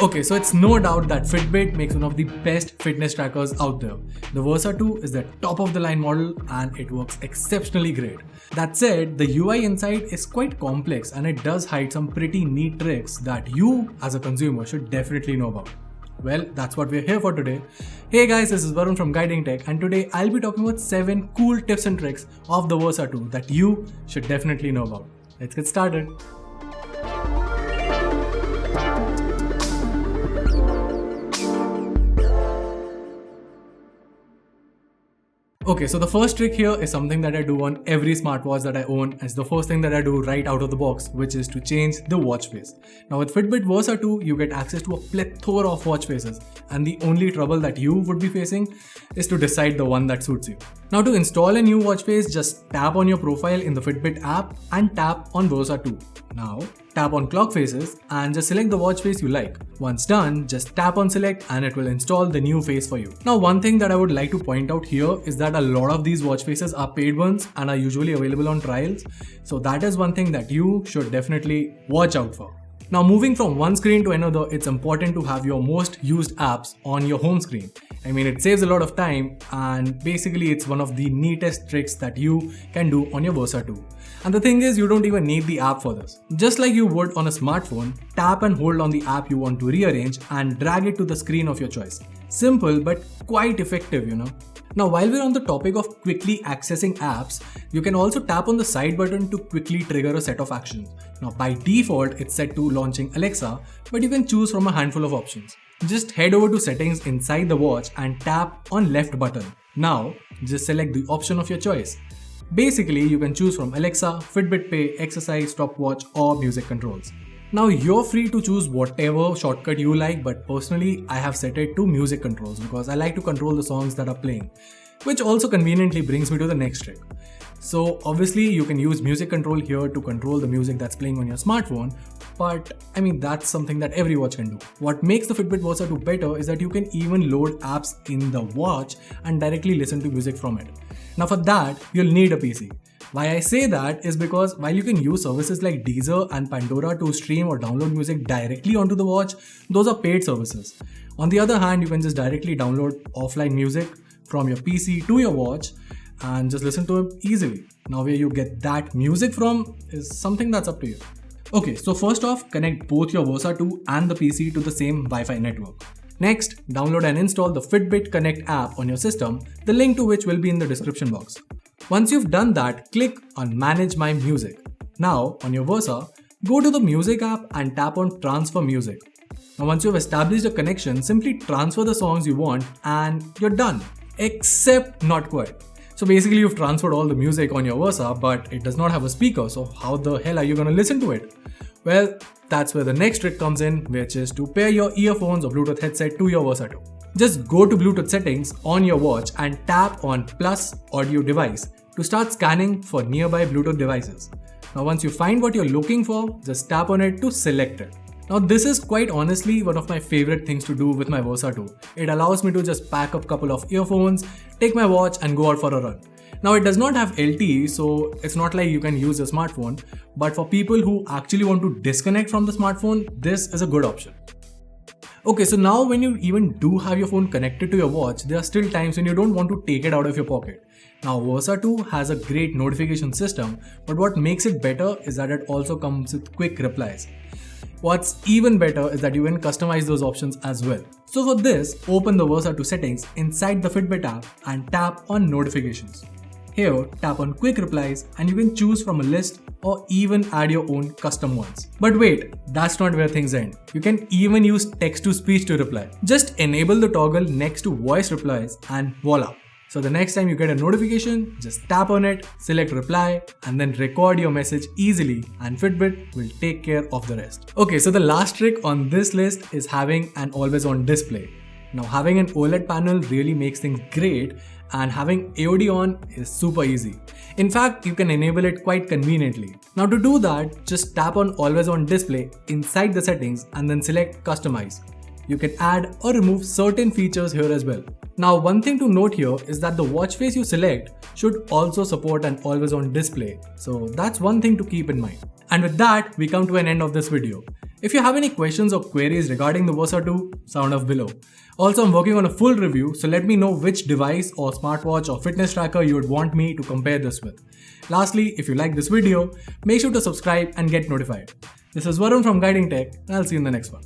Okay, so it's no doubt that Fitbit makes one of the best fitness trackers out there. The Versa 2 is the top of the line model and it works exceptionally great. That said, the UI inside is quite complex and it does hide some pretty neat tricks that you as a consumer should definitely know about. Well, that's what we're here for today. Hey guys, this is Varun from Guiding Tech and today I'll be talking about 7 cool tips and tricks of the Versa 2 that you should definitely know about. Let's get started. Okay, so the first trick here is something that I do on every smartwatch that I own. It's the first thing that I do right out of the box, which is to change the watch face. Now with Fitbit Versa 2, you get access to a plethora of watch faces, and the only trouble that you would be facing is to decide the one that suits you. Now to install a new watch face, just tap on your profile in the Fitbit app and tap on Versa 2. Now tap on clock faces and just select the watch face you like. Once done, just tap on select and it will install the new face for you. Now one thing that I would like to point out here is that a lot of these watch faces are paid ones and are usually available on trials. So that is one thing that you should definitely watch out for. Now moving from one screen to another, it's important to have your most used apps on your home screen. I mean, it saves a lot of time and basically it's one of the neatest tricks that you can do on your Versa 2. And the thing is, you don't even need the app for this. Just like you would on a smartphone, tap and hold on the app you want to rearrange and drag it to the screen of your choice. Simple but quite effective, you know. Now while we're on the topic of quickly accessing apps, you can also tap on the side button to quickly trigger a set of actions. Now by default, it's set to launching Alexa, but you can choose from a handful of options. Just head over to settings inside the watch and tap on left button. Now just select the option of your choice. Basically, you can choose from Alexa, Fitbit Pay, exercise, stopwatch or music controls. Now you're free to choose whatever shortcut you like, but personally I have set it to music controls because I like to control the songs that are playing, which also conveniently brings me to the next trick. So obviously you can use music control here to control the music that's playing on your smartphone, but I mean that's something that every watch can do. What makes the Fitbit Versa 2 better is that you can even load apps in the watch and directly listen to music from it. Now for that, you'll need a PC. Why I say that is because while you can use services like Deezer and Pandora to stream or download music directly onto the watch, those are paid services. On the other hand, you can just directly download offline music from your PC to your watch and just listen to it easily. Now where you get that music from is something that's up to you. Okay, so first off, connect both your Versa 2 and the PC to the same Wi-Fi network. Next, download and install the Fitbit Connect app on your system, the link to which will be in the description box. Once you've done that, click on Manage My Music. Now, on your Versa, go to the Music app and tap on Transfer Music. Now once you've established a connection, simply transfer the songs you want and you're done. Except not quite. So basically you've transferred all the music on your Versa, but it does not have a speaker, so how the hell are you going to listen to it? Well, that's where the next trick comes in, which is to pair your earphones or Bluetooth headset to your Versa 2. Just go to Bluetooth settings on your watch and tap on plus audio device to start scanning for nearby Bluetooth devices. Now once you find what you're looking for, just tap on it to select it. Now this is quite honestly one of my favorite things to do with my Versa 2. It allows me to just pack up a couple of earphones, take my watch and go out for a run. Now it does not have LTE, so it's not like you can use your smartphone, but for people who actually want to disconnect from the smartphone, this is a good option. Okay, so now when you even do have your phone connected to your watch, there are still times when you don't want to take it out of your pocket. Now Versa 2 has a great notification system, but what makes it better is that it also comes with quick replies. What's even better is that you can customize those options as well. So for this, open the Versa 2 settings inside the Fitbit app and tap on notifications. Here, tap on quick replies and you can choose from a list or even add your own custom ones. But wait, that's not where things end. You can even use text to speech to reply. Just enable the toggle next to voice replies and voila. So the next time you get a notification, just tap on it, select reply and then record your message easily and Fitbit will take care of the rest. Okay, so the last trick on this list is having an always on display. Now having an OLED panel really makes things great and having AOD on is super easy. In fact, you can enable it quite conveniently. Now to do that, just tap on always on display inside the settings and then select customize. You can add or remove certain features here as well. Now one thing to note here is that the watch face you select should also support an always on display. So that's one thing to keep in mind. And with that, we come to an end of this video. If you have any questions or queries regarding the Versa 2, sound off below. Also, I'm working on a full review, so let me know which device or smartwatch or fitness tracker you would want me to compare this with. Lastly, if you like this video, make sure to subscribe and get notified. This is Varun from Guiding Tech, and I'll see you in the next one.